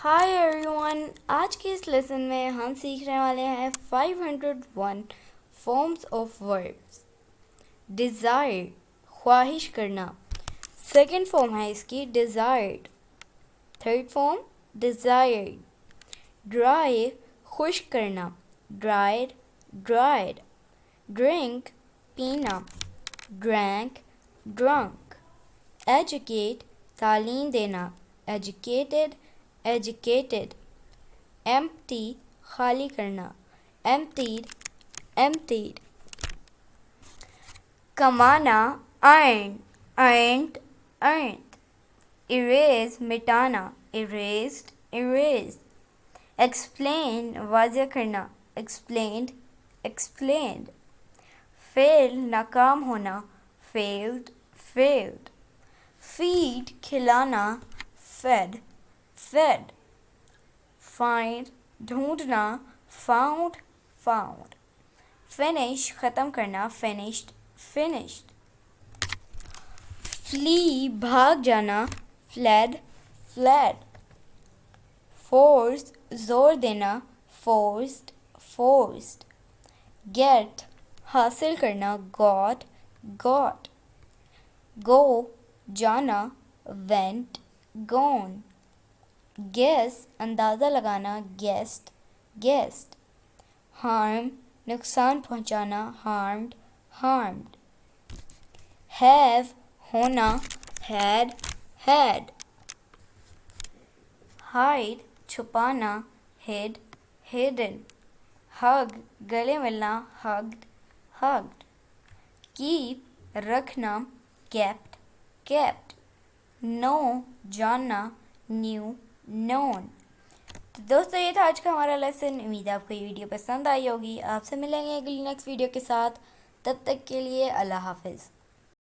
High every one, آج کے اس lesson میں ہم سیکھنے والے ہیں 501 فارمز آف وربس۔ ڈیزائر، خواہش کرنا، سیکنڈ فارم ہے اس کی desired, third form desired. Dry, خشک کرنا، ڈرائڈ ڈرائڈ۔ ڈرنک، پینا، ڈرینک ڈرنک۔ ایجوکیٹ، تعلیم دینا، ایجوکیٹڈ ایجوکیٹڈ۔ ایمپٹی، خالی کرنا، ایمپٹیڈ ایمپٹیڈ۔ کمانا، ارن ارنڈ ارنڈ۔ اریز، مٹانا، اریزڈ اریزڈ۔ ایکسپلین، واضح کرنا، ایکسپلینڈ ایکسپلینڈ۔ فیل، ناکام ہونا، فیلڈ فیلڈ۔ فیڈ، کھلانا، فیڈ فیڈ۔ فائنڈ، ڈھونڈنا، فاؤنڈ فاؤنڈ۔ فنش، ختم کرنا، فنشڈ فنشڈ۔ فلی، بھاگ جانا، فلیڈ فلیڈ۔ فورس، زور دینا، فورسڈ فورسڈ۔ گیٹ، حاصل کرنا، گاٹ گاٹ۔ گو، جانا، وینٹ گون۔ گیس، اندازہ لگانا، گیسڈ گیسڈ۔ ہارم، نقصان پہنچانا، ہارمڈ ہارمڈ۔ ہیو، ہونا، ہیڈ ہیڈ۔ ہائڈ، چھپانا، ہڈ ہڈن۔ ہگ، گلے ملنا، ہگڈ ہگڈ۔ کیپ، رکھنا، کیپٹ کیپٹ۔ نو، جاننا، نیو نون۔ تو دوستو یہ تھا آج کا ہمارا لیسن۔ امید ہے آپ کو یہ ویڈیو پسند آئی ہوگی۔ آپ سے ملیں گے اگلی نیکسٹ ویڈیو کے ساتھ، تب تک کے لیے اللہ حافظ۔